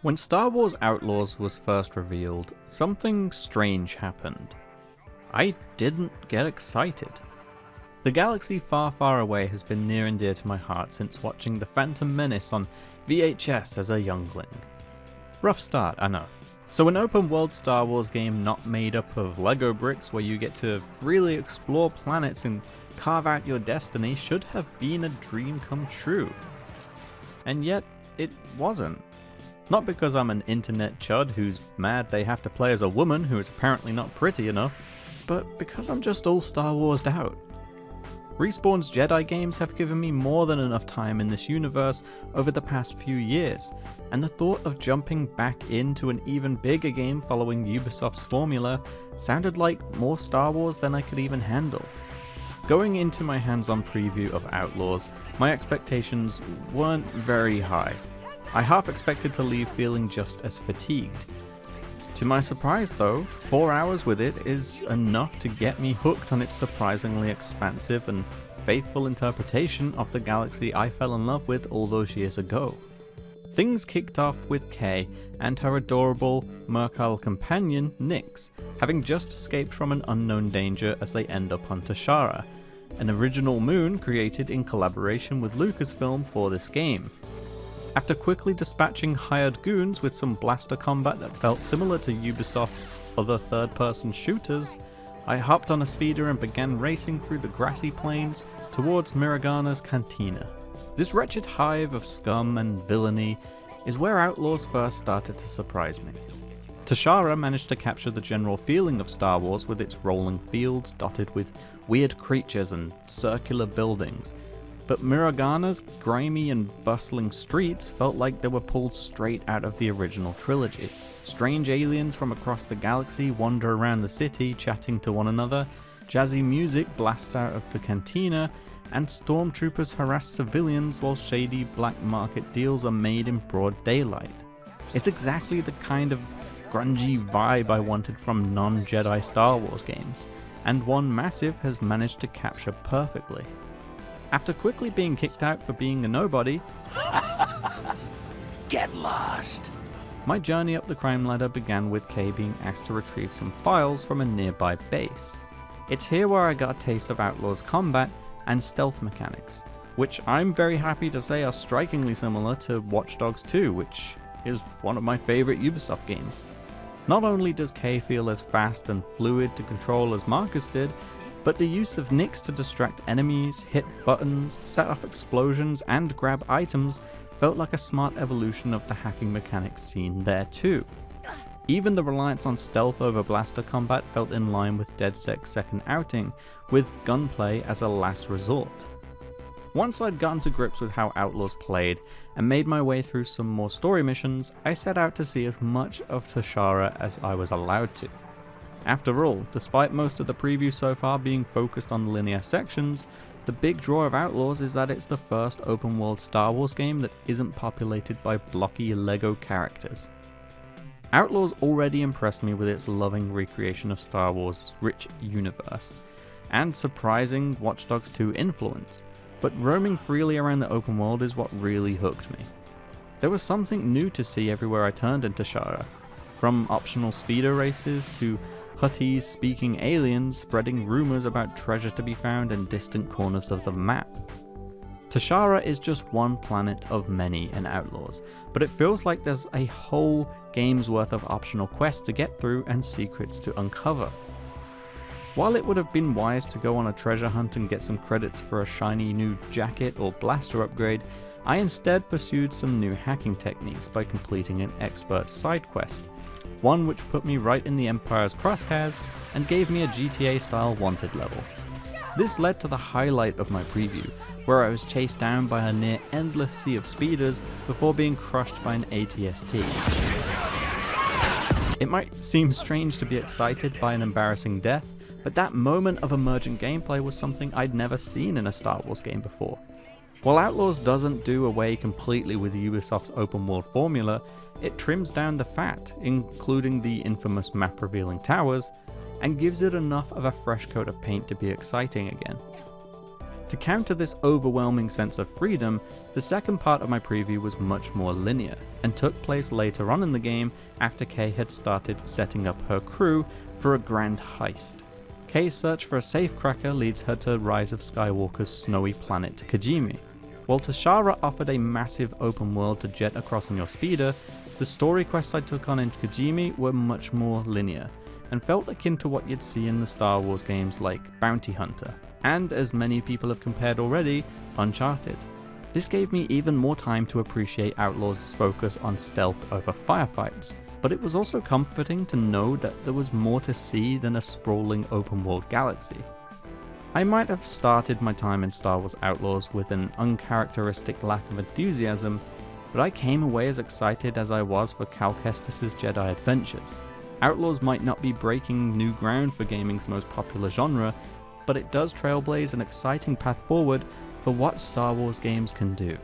When Star Wars Outlaws was first revealed, something strange happened. I didn't get excited. The galaxy far, far away has been near and dear to my heart since watching The Phantom Menace on VHS as a youngling. Rough start, I know. So an open world Star Wars game not made up of Lego bricks where you get to freely explore planets and carve out your destiny should have been a dream come true. And yet, it wasn't. Not because I'm an internet chud who's mad they have to play as a woman who is apparently not pretty enough, but because I'm just all Star Wars'd out. Respawn's Jedi games have given me more than enough time in this universe over the past few years, and the thought of jumping back into an even bigger game following Ubisoft's formula sounded like more Star Wars than I could even handle. Going into my hands-on preview of Outlaws, my expectations weren't very high. I half expected to leave feeling just as fatigued. To my surprise though, 4 hours with it is enough to get me hooked on its surprisingly expansive and faithful interpretation of the galaxy I fell in love with all those years ago. Things kicked off with Kay and her adorable Merkal companion Nyx, having just escaped from an unknown danger as they end up on Toshara, an original moon created in collaboration with Lucasfilm for this game. After quickly dispatching hired goons with some blaster combat that felt similar to Ubisoft's other third-person shooters, I hopped on a speeder and began racing through the grassy plains towards Mirogana's cantina. This wretched hive of scum and villainy is where Outlaws first started to surprise me. Toshara managed to capture the general feeling of Star Wars with its rolling fields dotted with weird creatures and circular buildings, but Mirogana's grimy and bustling streets felt like they were pulled straight out of the original trilogy. Strange aliens from across the galaxy wander around the city chatting to one another, jazzy music blasts out of the cantina, and stormtroopers harass civilians while shady black market deals are made in broad daylight. It's exactly the kind of grungy vibe I wanted from non-Jedi Star Wars games, and one Massive has managed to capture perfectly. After quickly being kicked out for being a nobody, Get lost! My journey up the crime ladder began with Kay being asked to retrieve some files from a nearby base. It's here where I got a taste of Outlaws combat and stealth mechanics, which I'm very happy to say are strikingly similar to Watch Dogs 2, which is one of my favourite Ubisoft games. Not only does Kay feel as fast and fluid to control as Marcus did, but the use of Nyx to distract enemies, hit buttons, set off explosions, and grab items felt like a smart evolution of the hacking mechanics seen there too. Even the reliance on stealth over blaster combat felt in line with DedSec's second outing, with gunplay as a last resort. Once I'd gotten to grips with how Outlaws played and made my way through some more story missions, I set out to see as much of Toshara as I was allowed to. After all, despite most of the preview so far being focused on linear sections, the big draw of Outlaws is that it's the first open world Star Wars game that isn't populated by blocky Lego characters. Outlaws already impressed me with its loving recreation of Star Wars' rich universe, and surprising Watch Dogs 2 influence, but roaming freely around the open world is what really hooked me. There was something new to see everywhere I turned in Toshara, from optional speeder races to Huttese speaking aliens spreading rumors about treasure to be found in distant corners of the map. Toshara is just one planet of many in Outlaws, but it feels like there's a whole game's worth of optional quests to get through and secrets to uncover. While it would have been wise to go on a treasure hunt and get some credits for a shiny new jacket or blaster upgrade, I instead pursued some new hacking techniques by completing an expert side quest, one which put me right in the Empire's crosshairs and gave me a GTA-style wanted level. This led to the highlight of my preview, where I was chased down by a near endless sea of speeders before being crushed by an ATST. It might seem strange to be excited by an embarrassing death, but that moment of emergent gameplay was something I'd never seen in a Star Wars game before. While Outlaws doesn't do away completely with Ubisoft's open world formula, it trims down the fat, including the infamous map revealing towers, and gives it enough of a fresh coat of paint to be exciting again. To To counter this overwhelming sense of freedom, the second part of my preview was much more linear, and took place later on in the game after Kay had started setting up her crew for a grand heist. Kay's search for a safecracker leads her to Rise of Skywalker's snowy planet Kijimi. While Toshara offered a massive open world to jet across on your speeder, the story quests I took on in Kijimi were much more linear, and felt akin to what you'd see in the Star Wars games like Bounty Hunter, and as many people have compared already, Uncharted. This gave me even more time to appreciate Outlaws' focus on stealth over firefights, but it was also comforting to know that there was more to see than a sprawling open world galaxy. I might have started my time in Star Wars Outlaws with an uncharacteristic lack of enthusiasm, but I came away as excited as I was for Cal Kestis' Jedi adventures. Outlaws might not be breaking new ground for gaming's most popular genre, but it does trailblaze an exciting path forward for what Star Wars games can do.